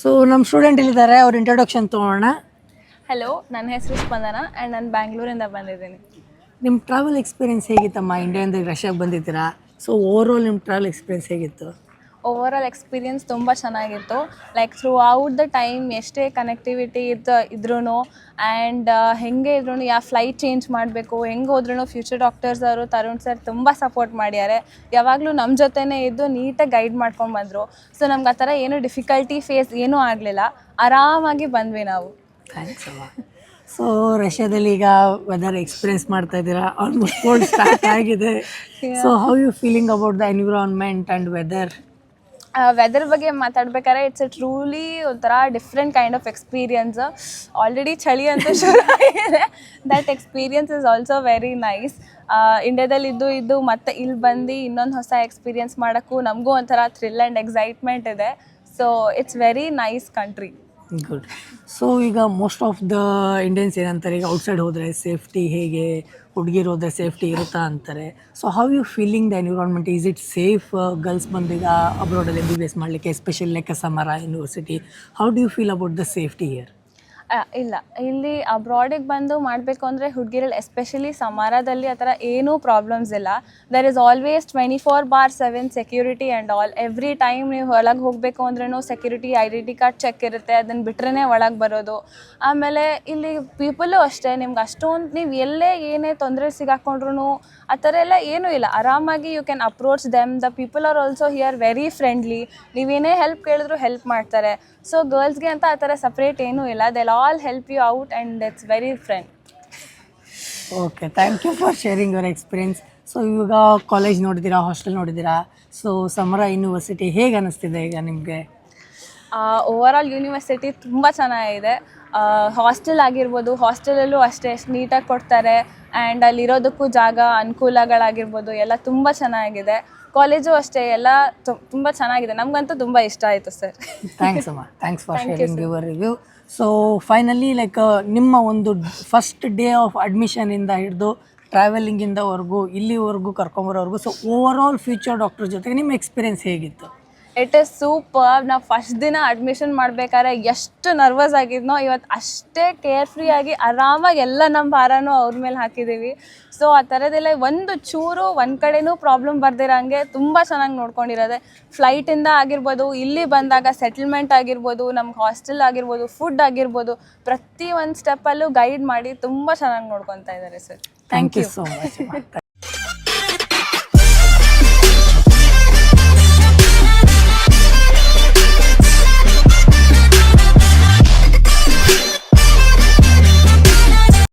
So ನಮ್ಮ student ಇಲ್ಲಿದ್ದಾರೆ, ಅವ್ರ ಇಂಟ್ರೊಡಕ್ಷನ್ ತೊಗೊಳ್ಳೋಣ. ಹಲೋ, ನನ್ನ ಹೆಸರು ಸ್ಪಂದನ ಆ್ಯಂಡ್ ನಾನು ಬ್ಯಾಂಗ್ಳೂರಿಂದ ಬಂದಿದ್ದೀನಿ. ನಿಮ್ಮ ಟ್ರಾವೆಲ್ ಎಕ್ಸ್ಪೀರಿಯನ್ಸ್ ಹೇಗಿತ್ತಮ್ಮ? ಇಂಡಿಯಾದಿಂದ ರಷ್ಯಾಗೆ ಬಂದಿದ್ದೀರಾ, ಸೊ ಓವರಾಲ್ ನಿಮ್ಮ ಟ್ರಾವೆಲ್ ಎಕ್ಸ್ಪೀರಿಯನ್ಸ್ ಹೇಗಿತ್ತು? ಓವರಾಲ್ ಎಕ್ಸ್ಪೀರಿಯನ್ಸ್ ತುಂಬ ಚೆನ್ನಾಗಿತ್ತು. Like through out the time ಎಷ್ಟೇ ಕನೆಕ್ಟಿವಿಟಿ ಇದ್ರೂ ಆ್ಯಂಡ್ ಹೆಂಗೆ ಇದ್ರೂ ಯಾವ ಫ್ಲೈಟ್ ಚೇಂಜ್ ಮಾಡಬೇಕು ಹೆಂಗೆ ಹೋದ್ರೂ ಫ್ಯೂಚರ್ ಡಾಕ್ಟರ್ಸ್ ಅವರು ತರುಣ್ ಸರ್ ತುಂಬ ಸಪೋರ್ಟ್ ಮಾಡ್ಯಾರೆ. ಯಾವಾಗಲೂ ನಮ್ಮ ಜೊತೆನೇ ಇದ್ದು ನೀಟಾಗಿ ಗೈಡ್ ಮಾಡ್ಕೊಂಡು ಬಂದರು. ಸೊ ನಮ್ಗೆ ಆ ಥರ ಏನೂ ಡಿಫಿಕಲ್ಟಿ ಫೇಸ್ ಏನೂ ಆಗಲಿಲ್ಲ, ಆರಾಮಾಗಿ ಬಂದ್ವಿ ನಾವು. ಥ್ಯಾಂಕ್ಸ್ ಅಮ್ಮ. ಸೊ ರಷ್ಯಾದಲ್ಲಿ ಈಗ ವೆದರ್ ಎಕ್ಸ್ಪೀರಿಯನ್ಸ್ ಮಾಡ್ತಾ ಇದ್ದೀರಾ, ಆಲ್ಮೋಸ್ಟ್ ಕೋಲ್ಡ್ ಸ್ಟಾರ್ಟ್ ಆಗಿದೆ. So how you feeling about the environment and weather? Weather ಬಗ್ಗೆ ಮಾತಾಡ್ಬೇಕಾದ್ರೆ ಇಟ್ಸ್ ಎ ಟ್ರೂಲಿ ಒಂಥರ different kind of experience. Already ಚಳಿ ಅಂತ ಶುರು ಆಗಿದೆ. That experience is also very nice. ಇಂಡಿಯಾದಲ್ಲಿ ಇದ್ದು ಮತ್ತೆ ಇಲ್ಲಿ ಬಂದು ಇನ್ನೊಂದು ಹೊಸ ಎಕ್ಸ್ಪೀರಿಯನ್ಸ್ ಮಾಡೋಕ್ಕೂ ನಮಗೂ ಒಂಥರ ಥ್ರಿಲ್ ಆ್ಯಂಡ್ ಎಕ್ಸೈಟ್ಮೆಂಟ್ ಇದೆ. So it's very nice country. Good. So ಈಗ ಮೋಸ್ಟ್ ಆಫ್ ದ ಇಂಡಿಯನ್ಸ್ ಏನಂತಾರೆ, ಈಗ ಔಟ್ಸೈಡ್ ಹೋದರೆ ಸೇಫ್ಟಿ ಹೇಗೆ, ಹುಡುಗಿರು ಹೋದರೆ ಸೇಫ್ಟಿ ಇರುತ್ತಾ ಅಂತಾರೆ. So how you feeling the environment? Is it safe girls ಬಂದೀಗ ಅಬ್ರಾಡಲ್ಲಿ MBBS ಮಾಡಲಿಕ್ಕೆ, especially like Samara university? How do you feel about the safety here? ಇಲ್ಲ, ಇಲ್ಲಿ ಅಬ್ರಾಡಿಗೆ ಬಂದು ಮಾಡಬೇಕು ಅಂದರೆ ಹುಡುಗಿರಲ್ಲಿ ಎಸ್ಪೆಷಲಿ ಸಮಾರಾದಲ್ಲಿ ಆ ಥರ ಏನೂ ಪ್ರಾಬ್ಲಮ್ಸ್ ಇಲ್ಲ. There is always 24/7 security and all. Every time ನೀವು ಒಳಗೆ ಹೋಗಬೇಕು ಅಂದ್ರೂ ಸೆಕ್ಯೂರಿಟಿ ಐಡೆಂಟಿ ಕಾರ್ಡ್ ಚೆಕ್ ಇರುತ್ತೆ, ಅದನ್ನು ಬಿಟ್ರೇ ಒಳಗೆ ಬರೋದು. ಆಮೇಲೆ ಇಲ್ಲಿ ಪೀಪಲ್ಲು ಅಷ್ಟೇ, ನಿಮ್ಗೆ ಅಷ್ಟೊಂದು ನೀವು ಎಲ್ಲೇ ಏನೇ ತೊಂದರೆ ಸಿಗಾಕೊಂಡ್ರು ಆ ಥರ ಎಲ್ಲ ಏನೂ ಇಲ್ಲ. ಆರಾಮಾಗಿ you can approach them. The people are also here very friendly. ನೀವೇನೇ ಹೆಲ್ಪ್ ಕೇಳಿದ್ರು ಹೆಲ್ಪ್ ಮಾಡ್ತಾರೆ. ಸೊ ಗರ್ಲ್ಸ್ಗೆ ಅಂತ ಆ ಥರ ಸಪ್ರೇಟ್ ಏನೂ ಇಲ್ಲ. They'll all help you out and it's very friend. Okay, thank you for sharing your experience. So ಇವಾಗ ಕಾಲೇಜ್ ನೋಡಿದ್ದೀರಾ, ಹಾಸ್ಟೆಲ್ ನೋಡಿದ್ದೀರಾ, ಸೊ ಸಮರಾ ಯೂನಿವರ್ಸಿಟಿ ಹೇಗೆ ಅನ್ನಿಸ್ತಿದೆ ಈಗ ನಿಮಗೆ? ಓವರಾಲ್ ಯೂನಿವರ್ಸಿಟಿ ತುಂಬ ಚೆನ್ನಾಗಿದೆ. ಹಾಸ್ಟೆಲ್ ಆಗಿರ್ಬೋದು, ಹಾಸ್ಟೆಲಲ್ಲೂ ಅಷ್ಟೇ ಎಷ್ಟು ನೀಟಾಗಿ ಕೊಡ್ತಾರೆ ಆ್ಯಂಡ್ ಅಲ್ಲಿರೋದಕ್ಕೂ ಜಾಗ ಅನುಕೂಲಗಳಾಗಿರ್ಬೋದು ಎಲ್ಲ ತುಂಬ ಚೆನ್ನಾಗಿದೆ. ಕಾಲೇಜು ಅಷ್ಟೇ ಎಲ್ಲ ತುಂಬ ಚೆನ್ನಾಗಿದೆ. ನಮಗಂತೂ ತುಂಬ ಇಷ್ಟ ಆಯಿತು ಸರ್. ಥ್ಯಾಂಕ್ಸ್ ಅಮ್ಮ, thanks for sharing your review. So finally like ನಿಮ್ಮ ಒಂದು ಫಸ್ಟ್ ಡೇ ಆಫ್ ಅಡ್ಮಿಷನಿಂದ ಹಿಡಿದು ಟ್ರಾವೆಲಿಂಗಿಂದವರೆಗೂ ಇಲ್ಲಿವರೆಗೂ ಕರ್ಕೊಂಬರೋವರೆಗೂ, so overall future doctor ಜೊತೆಗೆ ನಿಮ್ಮ ಎಕ್ಸ್ಪೀರಿಯನ್ಸ್ ಹೇಗಿತ್ತು? It is super. ನಾವು ಫಸ್ಟ್ ದಿನ ಅಡ್ಮಿಷನ್ ಮಾಡಬೇಕಾದ್ರೆ ಎಷ್ಟು ನರ್ವಸ್ ಆಗಿದ್ನೋ ಇವತ್ತು ಅಷ್ಟೇ ಕೇರ್ಫ್ರೀಯಾಗಿ ಆರಾಮಾಗಿ ಎಲ್ಲ ನಮ್ಮ ಭಾರನೂ ಅವ್ರ ಮೇಲೆ ಹಾಕಿದ್ದೀವಿ. ಸೊ ಆ ಥರದ್ದೆಲ್ಲ ಒಂದು ಚೂರು ಒಂದು ಕಡೆನೂ ಪ್ರಾಬ್ಲಮ್ ಬರ್ದಿರೋಂಗೆ ತುಂಬ ಚೆನ್ನಾಗಿ ನೋಡ್ಕೊಂಡಿರೋದೆ. ಫ್ಲೈಟಿಂದ ಆಗಿರ್ಬೋದು, ಇಲ್ಲಿ ಬಂದಾಗ ಸೆಟಲ್ಮೆಂಟ್ ಆಗಿರ್ಬೋದು, ನಮ್ಗೆ ಹಾಸ್ಟೆಲ್ ಆಗಿರ್ಬೋದು, ಫುಡ್ ಆಗಿರ್ಬೋದು, ಪ್ರತಿ ಒಂದು ಸ್ಟೆಪ್ಪಲ್ಲೂ ಗೈಡ್ ಮಾಡಿ ತುಂಬ ಚೆನ್ನಾಗಿ ನೋಡ್ಕೊತಾ ಇದ್ದಾರೆ sir. Thank you so much.